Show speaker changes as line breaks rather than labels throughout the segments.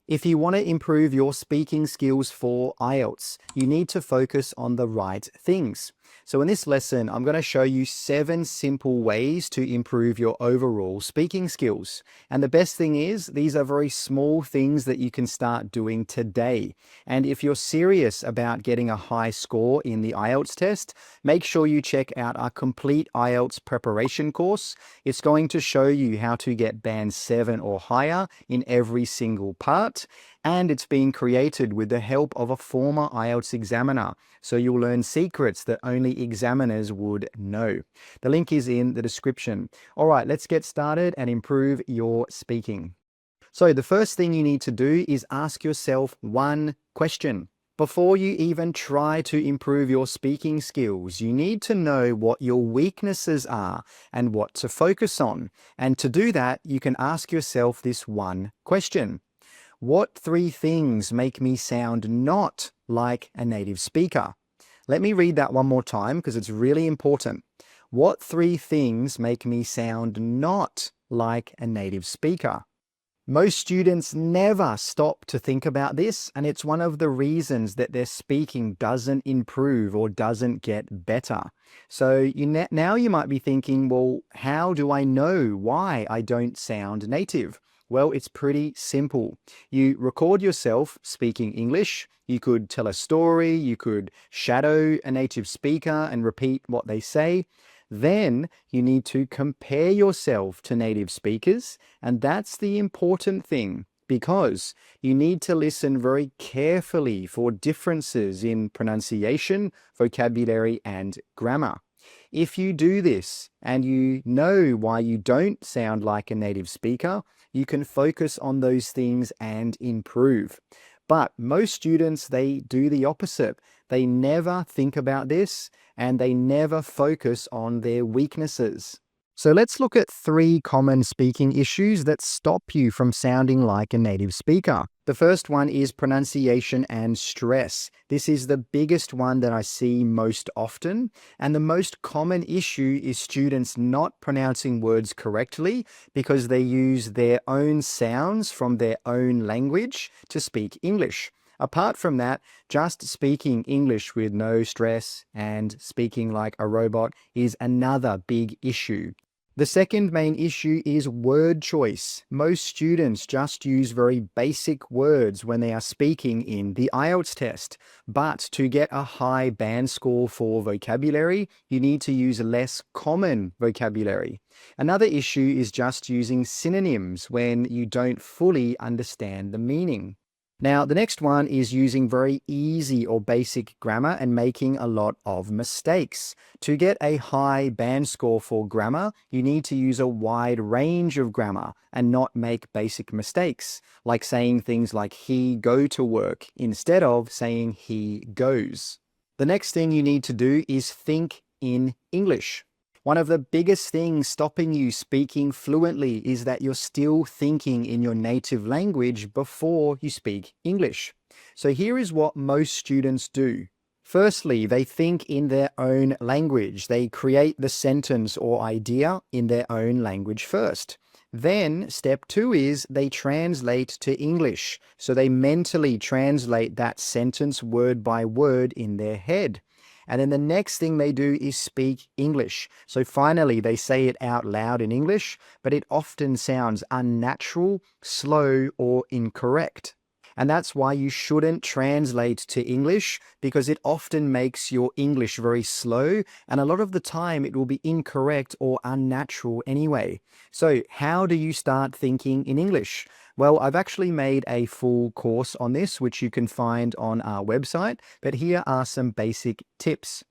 If you want to improve your speaking skills for IELTS, you need to focus on the right things. So in this lesson, I'm going to show you 7 simple ways to improve your overall speaking skills. And the best thing is, these are very small things that you can start doing today. And if you're serious about getting a high score in the IELTS test, make sure you check out our complete IELTS preparation course. It's going to show you how to get band 7 or higher in every single part. And it's been created with the help of a former IELTS examiner. So you'll learn secrets that only examiners would know. The link is in the description. All right, let's get started and improve your speaking. So the first thing you need to do is ask yourself one question. Before you even try to improve your speaking skills, you need to know what your weaknesses are and what to focus on. And to do that, you can ask yourself this one question. What 3 things make me sound not like a native speaker? Let me read that one more time because it's really important. What 3 things make me sound not like a native speaker? Most students never stop to think about this, and it's one of the reasons that their speaking doesn't improve or doesn't get better. So now you might be thinking, well, how do I know why I don't sound native? Well, it's pretty simple. You record yourself speaking English. You could tell a story. You could shadow a native speaker and repeat what they say. Then you need to compare yourself to native speakers, and that's the important thing because you need to listen very carefully for differences in pronunciation, vocabulary, and grammar. If you do this and you know why you don't sound like a native speaker, you can focus on those things and improve. But most students, they do the opposite. They never think about this and they never focus on their weaknesses. So let's look at 3 common speaking issues that stop you from sounding like a native speaker. The first one is pronunciation and stress. This is the biggest one that I see most often. And the most common issue is students not pronouncing words correctly because they use their own sounds from their own language to speak English. Apart from that, just speaking English with no stress and speaking like a robot is another big issue. The second main issue is word choice. Most students just use very basic words when they are speaking in the IELTS test. But to get a high band score for vocabulary, you need to use less common vocabulary. Another issue is just using synonyms when you don't fully understand the meaning. Now, the next one is using very easy or basic grammar and making a lot of mistakes. To get a high band score for grammar, you need to use a wide range of grammar and not make basic mistakes, like saying things like he go to work instead of saying he goes. The next thing you need to do is think in English. One of the biggest things stopping you speaking fluently is that you're still thinking in your native language before you speak English. So here is what most students do. Firstly, they think in their own language. They create the sentence or idea in their own language first. Then step 2 is they translate to English. So they mentally translate that sentence word by word in their head. And then the next thing they do is speak English. So finally, they say it out loud in English, but it often sounds unnatural, slow, or incorrect. And that's why you shouldn't translate to English, because it often makes your English very slow, and a lot of the time it will be incorrect or unnatural anyway. So how do you start thinking in English? Well, I've actually made a full course on this, which you can find on our website, but here are some basic tips.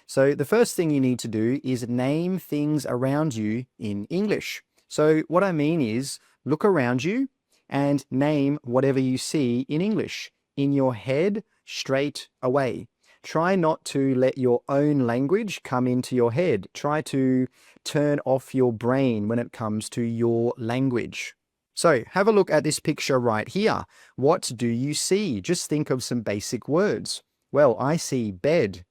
So the first thing you need to do is name things around you in English. So what I mean is look around you and name whatever you see in English, in your head, straight away. Try not to let your own language come into your head. Try to turn off your brain when it comes to your language. So have a look at this picture right here. What do you see? Just think of some basic words. Well, I see bed,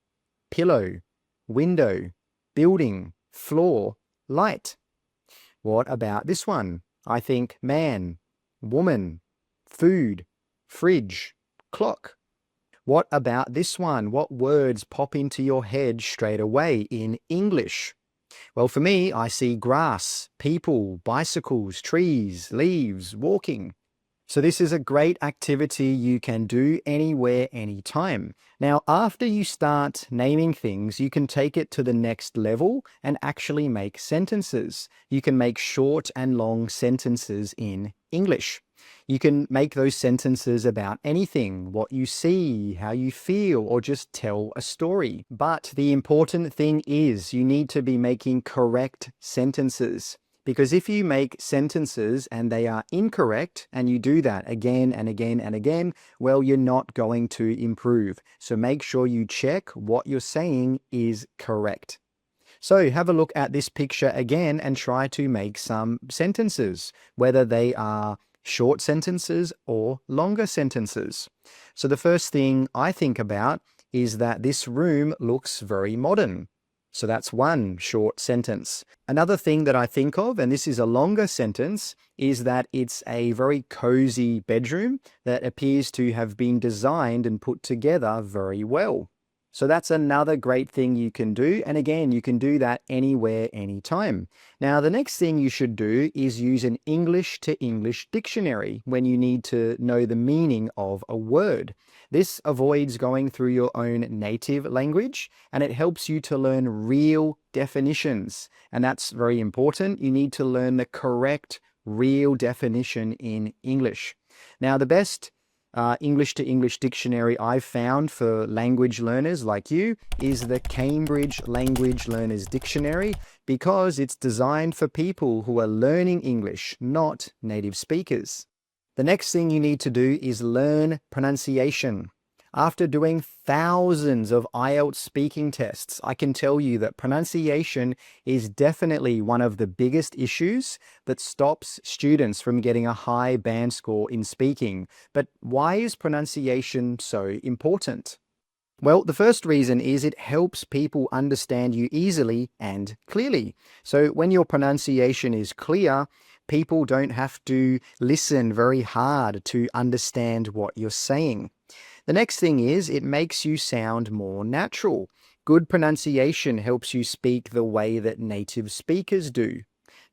pillow, window, building, floor, light. What about this one? I think man, woman, food, fridge, clock. What about this one? What words pop into your head straight away in English? Well, for me, I see grass, people, bicycles, trees, leaves, walking. So this is a great activity you can do anywhere, anytime. Now, after you start naming things, you can take it to the next level and actually make sentences. You can make short and long sentences in English. You can make those sentences about anything, what you see, how you feel, or just tell a story. But the important thing is you need to be making correct sentences. Because if you make sentences and they are incorrect, and you do that again and again and again, well, you're not going to improve. So make sure you check what you're saying is correct. So have a look at this picture again and try to make some sentences, whether they are short sentences or longer sentences. So the first thing I think about is that this room looks very modern. So that's one short sentence. Another thing that I think of, and this is a longer sentence, is that it's a very cozy bedroom that appears to have been designed and put together very well. So that's another great thing you can do. And again, you can do that anywhere, anytime. Now, the next thing you should do is use an English to English dictionary when you need to know the meaning of a word. This avoids going through your own native language, and it helps you to learn real definitions. And that's very important. You need to learn the correct real definition in English. Now, the best English to English dictionary I've found for language learners like you is the Cambridge Language Learners Dictionary, because it's designed for people who are learning English, not native speakers. The next thing you need to do is learn pronunciation. After doing thousands of IELTS speaking tests, I can tell you that pronunciation is definitely one of the biggest issues that stops students from getting a high band score in speaking. But why is pronunciation so important? Well, the first reason is it helps people understand you easily and clearly. So when your pronunciation is clear, people don't have to listen very hard to understand what you're saying. The next thing is it makes you sound more natural. Good pronunciation helps you speak the way that native speakers do.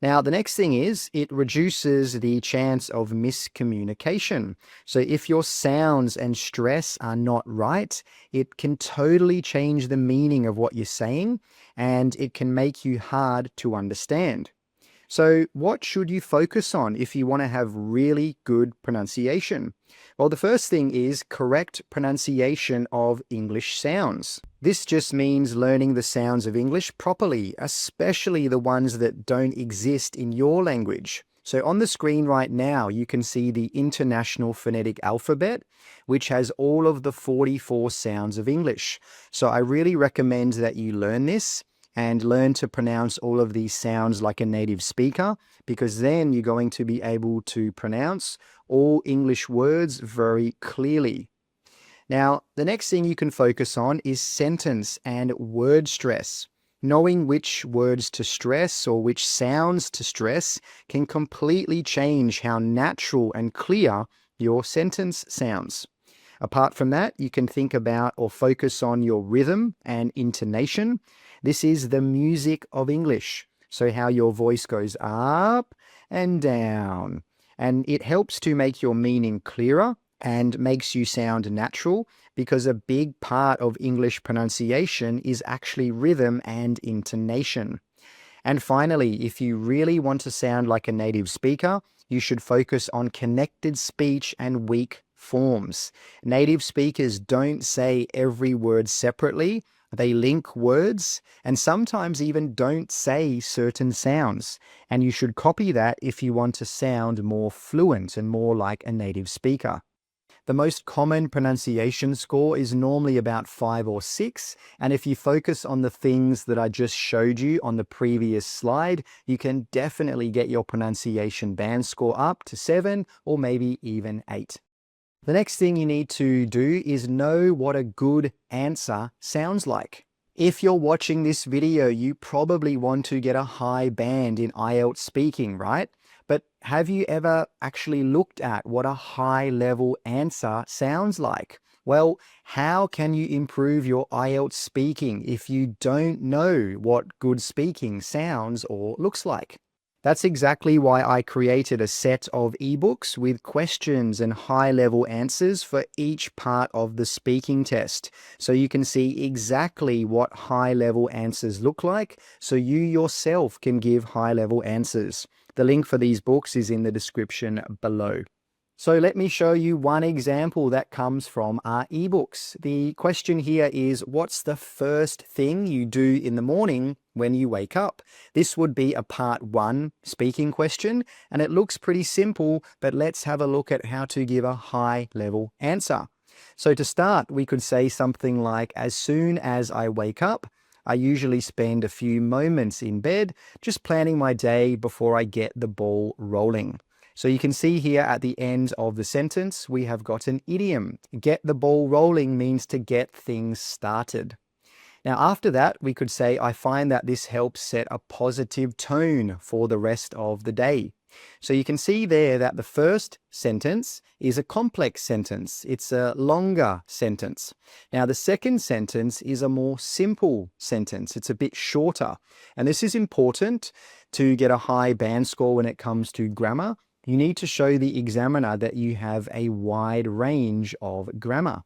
Now, the next thing is it reduces the chance of miscommunication. So if your sounds and stress are not right, it can totally change the meaning of what you're saying, and it can make you hard to understand. So what should you focus on if you want to have really good pronunciation? Well, the first thing is correct pronunciation of English sounds. This just means learning the sounds of English properly, especially the ones that don't exist in your language. So on the screen right now, you can see the International Phonetic Alphabet, which has all of the 44 sounds of English. So I really recommend that you learn this and learn to pronounce all of these sounds like a native speaker, because then you're going to be able to pronounce all English words very clearly. Now, the next thing you can focus on is sentence and word stress. Knowing which words to stress or which sounds to stress can completely change how natural and clear your sentence sounds. Apart from that, you can think about or focus on your rhythm and intonation. This is the music of English. So how your voice goes up and down. And it helps to make your meaning clearer and makes you sound natural, because a big part of English pronunciation is actually rhythm and intonation. And finally, if you really want to sound like a native speaker, you should focus on connected speech and weak forms. Native speakers don't say every word separately. They link words and sometimes even don't say certain sounds. And you should copy that if you want to sound more fluent and more like a native speaker. The most common pronunciation score is normally about 5 or 6, and if you focus on the things that I just showed you on the previous slide, you can definitely get your pronunciation band score up to 7 or maybe even 8. The next thing you need to do is know what a good answer sounds like. If you're watching this video, you probably want to get a high band in IELTS speaking, right? But have you ever actually looked at what a high-level answer sounds like? Well, how can you improve your IELTS speaking if you don't know what good speaking sounds or looks like? That's exactly why I created a set of ebooks with questions and high-level answers for each part of the speaking test. So you can see exactly what high-level answers look like, so you yourself can give high-level answers. The link for these books is in the description below. So let me show you one example that comes from our ebooks. The question here is, what's the first thing you do in the morning when you wake up? This would be a part 1 speaking question, and it looks pretty simple, but let's have a look at how to give a high-level answer. So to start, we could say something like, as soon as I wake up, I usually spend a few moments in bed just planning my day before I get the ball rolling. So you can see here at the end of the sentence, we have got an idiom. Get the ball rolling means to get things started. Now, after that, we could say, I find that this helps set a positive tone for the rest of the day. So you can see there that the first sentence is a complex sentence. It's a longer sentence. Now, the second sentence is a more simple sentence. It's a bit shorter. And this is important to get a high band score when it comes to grammar. You need to show the examiner that you have a wide range of grammar.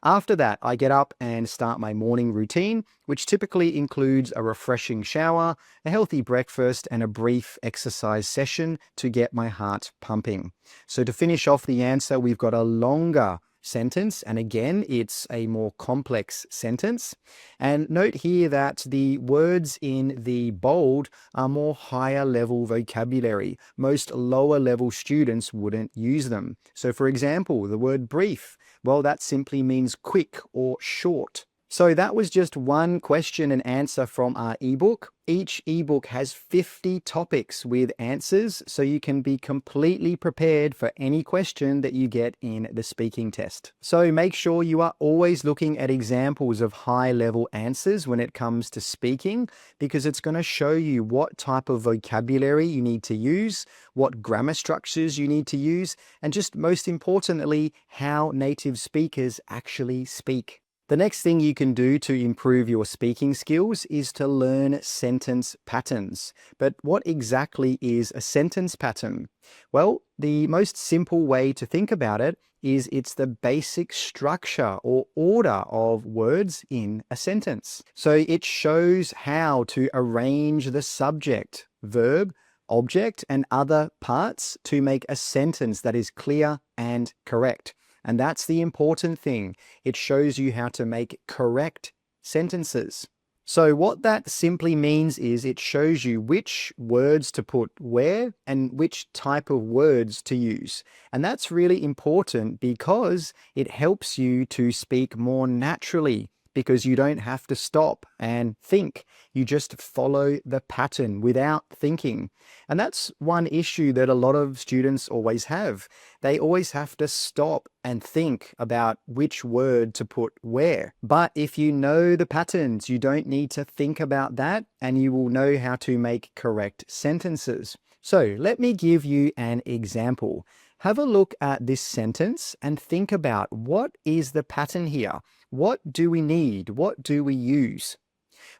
After that, I get up and start my morning routine, which typically includes a refreshing shower, a healthy breakfast, and a brief exercise session to get my heart pumping. So to finish off the answer, we've got a longer sentence, and again, it's a more complex sentence. And note here that the words in the bold are more higher level vocabulary. Most lower level students wouldn't use them. So for example, the word brief, well, that simply means quick or short. So that was just one question and answer from our ebook. Each ebook has 50 topics with answers, so you can be completely prepared for any question that you get in the speaking test. So make sure you are always looking at examples of high-level answers when it comes to speaking, because it's going to show you what type of vocabulary you need to use, what grammar structures you need to use, and just most importantly, how native speakers actually speak. The next thing you can do to improve your speaking skills is to learn sentence patterns. But what exactly is a sentence pattern? Well, the most simple way to think about it is it's the basic structure or order of words in a sentence. So it shows how to arrange the subject, verb, object, and other parts to make a sentence that is clear and correct. And that's the important thing. It shows you how to make correct sentences. So what that simply means is it shows you which words to put where and which type of words to use. And that's really important because it helps you to speak more naturally, because you don't have to stop and think. You just follow the pattern without thinking. And that's one issue that a lot of students always have. They always have to stop and think about which word to put where. But if you know the patterns, you don't need to think about that, and you will know how to make correct sentences. So let me give you an example. Have a look at this sentence and think about, what is the pattern here? What do we need? What do we use?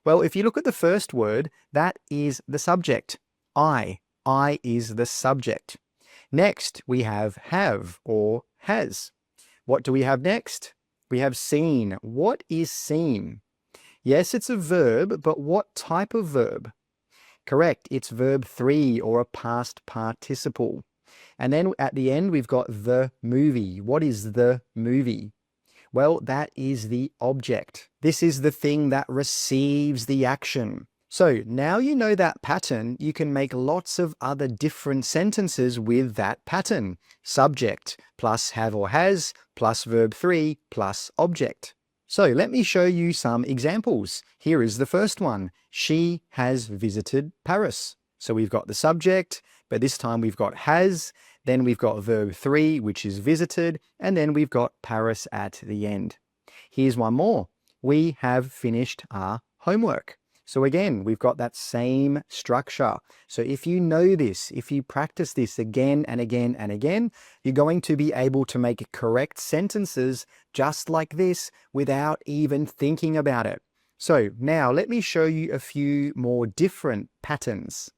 Well, if you look at the first word, that is the subject. I is the subject. Next, we have or has. What do we have next? We have seen. What is seen? Yes, it's a verb, but what type of verb? Correct, it's verb 3 or a past participle. And then at the end, we've got the movie. What is the movie? Well, that is the object. This is the thing that receives the action. So now you know that pattern, you can make lots of other different sentences with that pattern. Subject plus have or has plus verb 3 plus object. So let me show you some examples. Here is the first one. She has visited Paris. So we've got the subject, but this time we've got has, then we've got verb 3, which is visited, and then we've got Paris at the end. Here's one more. We have finished our homework. So again, we've got that same structure. So if you know this, if you practice this again and again and again, you're going to be able to make correct sentences just like this without even thinking about it. So now let me show you a few more different patterns.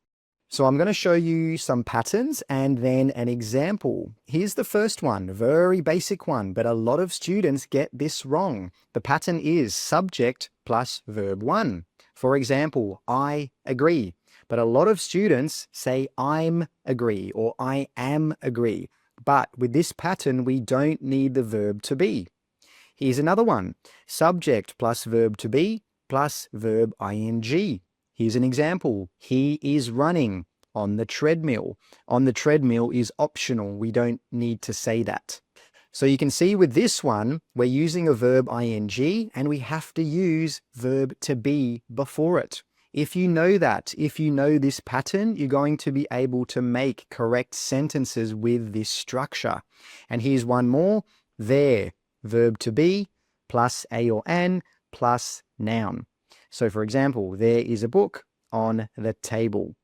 So I'm going to show you some patterns and then an example. Here's the first one, very basic one, but a lot of students get this wrong. The pattern is subject plus verb 1. For example, I agree. But a lot of students say I'm agree or I am agree. But with this pattern, we don't need the verb to be. Here's another one, subject plus verb to be plus verb ing. Here's an example. He is running on the treadmill. On the treadmill is optional. We don't need to say that. So you can see with this one, we're using a verb ing and we have to use verb to be before it. If you know that, if you know this pattern, you're going to be able to make correct sentences with this structure. And here's one more, there, verb to be plus a or an plus noun. So for example, there is a book on the table.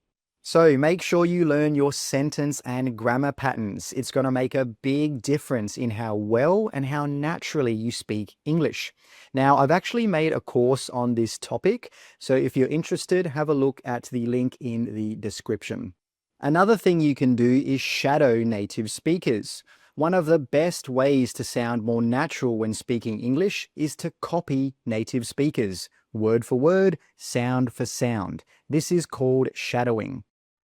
So make sure you learn your sentence and grammar patterns. It's going to make a big difference in how well and how naturally you speak English. Now, I've actually made a course on this topic, so if you're interested, have a look at the link in the description. Another thing you can do is shadow native speakers. One of the best ways to sound more natural when speaking English is to copy native speakers, word for word, sound for sound. This is called shadowing.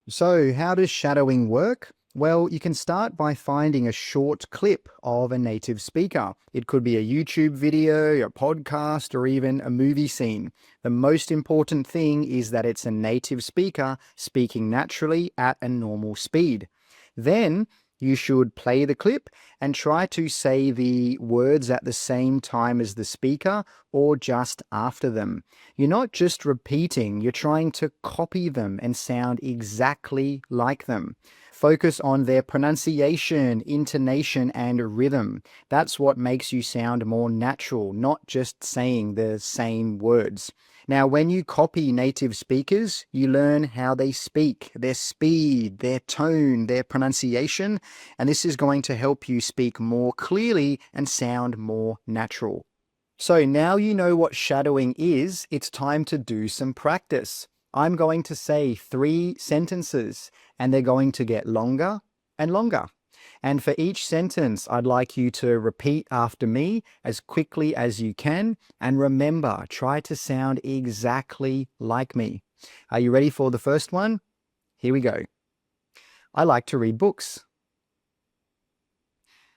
So how does shadowing work? Well, you can start by finding a short clip of a native speaker. It could be a YouTube video, a podcast, or even a movie scene. The most important thing is that it's a native speaker speaking naturally at a normal speed. Then you should play the clip and try to say the words at the same time as the speaker or just after them. You're not just repeating, you're trying to copy them and sound exactly like them. Focus on their pronunciation, intonation, and rhythm. That's what makes you sound more natural, not just saying the same words. Now, when you copy native speakers, you learn how they speak, their speed, their tone, their pronunciation, and this is going to help you speak more clearly and sound more natural. So now you know what shadowing is, it's time to do some practice. I'm going to say 3 sentences, and they're going to get longer and longer. And for each sentence, I'd like you to repeat after me as quickly as you can. And remember, try to sound exactly like me. Are you ready for the first one? Here we go. I like to read books.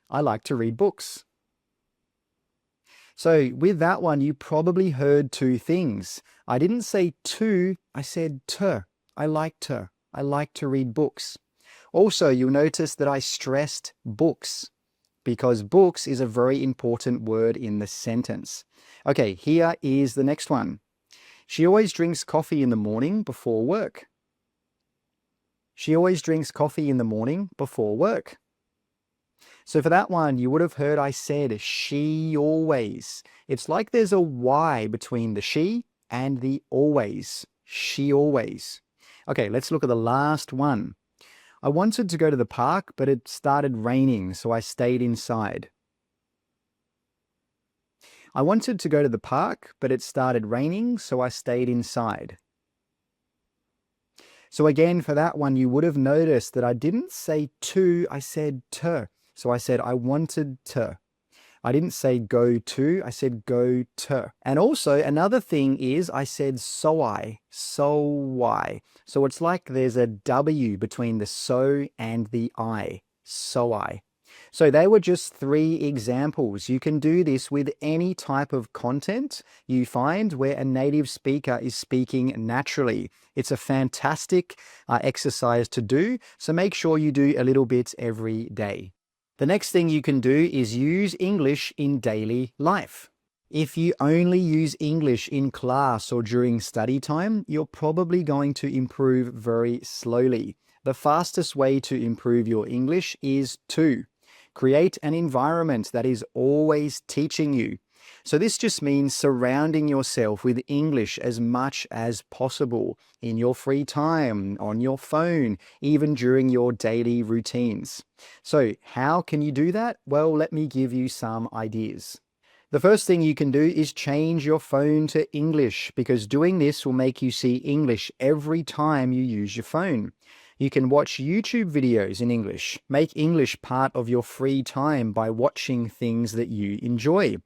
I like to read books. So with that one, you probably heard 2 things. I didn't say to, I said to. I like to. I like to read books. Also, you'll notice that I stressed books because books is a very important word in the sentence. Okay, here is the next one. She always drinks coffee in the morning before work. She always drinks coffee in the morning before work. So for that one, you would have heard I said she always. It's like there's a Y between the she and the always. She always. Okay, let's look at the last one. I wanted to go to the park, but it started raining, so I stayed inside. I wanted to go to the park, but it started raining, so I stayed inside. So again, for that one, you would have noticed that I didn't say to, I said to. So I said I wanted to. I didn't say go to, I said go to. And also another thing is I said so I. So it's like there's a W between the so and the I. So I. So they were just 3 examples. You can do this with any type of content you find where a native speaker is speaking naturally. It's a fantastic exercise to do, so make sure you do a little bit every day. The next thing you can do is use English in daily life. If you only use English in class or during study time, you're probably going to improve very slowly. The fastest way to improve your English is to create an environment that is always teaching you. So this just means surrounding yourself with English as much as possible in your free time, on your phone, even during your daily routines. So how can you do that? Well, let me give you some ideas. The first thing you can do is change your phone to English because doing this will make you see English every time you use your phone. You can watch YouTube videos in English. Make English part of your free time by watching things that you enjoy.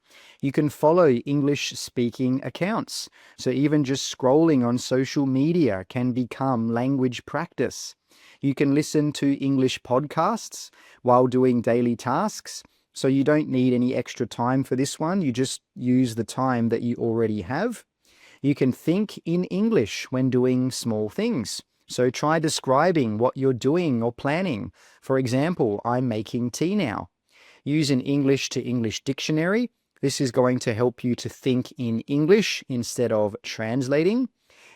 You can follow English speaking accounts. So even just scrolling on social media can become language practice. You can listen to English podcasts while doing daily tasks. So you don't need any extra time for this one. You just use the time that you already have. You can think in English when doing small things. So try describing what you're doing or planning. For example, I'm making tea now. Use an English to English dictionary. This is going to help you to think in English instead of translating.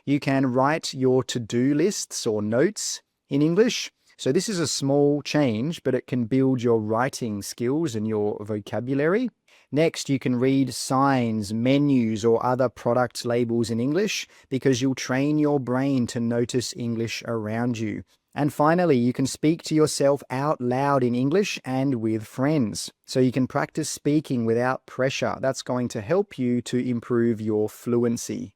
You can write your to-do lists or notes in English. So this is a small change, but it can build your writing skills and your vocabulary. Next, you can read signs, menus, or other product labels in English because you'll train your brain to notice English around you. And finally, you can speak to yourself out loud in English and with friends. So you can practice speaking without pressure. That's going to help you to improve your fluency.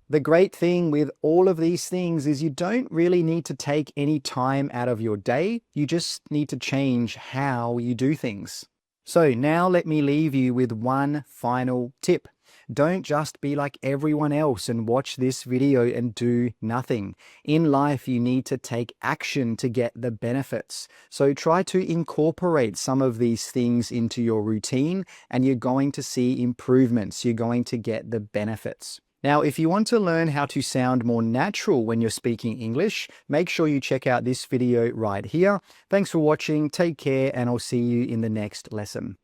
The great thing with all of these things is you don't really need to take any time out of your day. You just need to change how you do things. So now let me leave you with one final tip. Don't just be like everyone else and watch this video and do nothing. In life, you need to take action to get the benefits. So try to incorporate some of these things into your routine and you're going to see improvements. You're going to get the benefits. Now, if you want to learn how to sound more natural when you're speaking English, make sure you check out this video right here. Thanks for watching, take care, and I'll see you in the next lesson.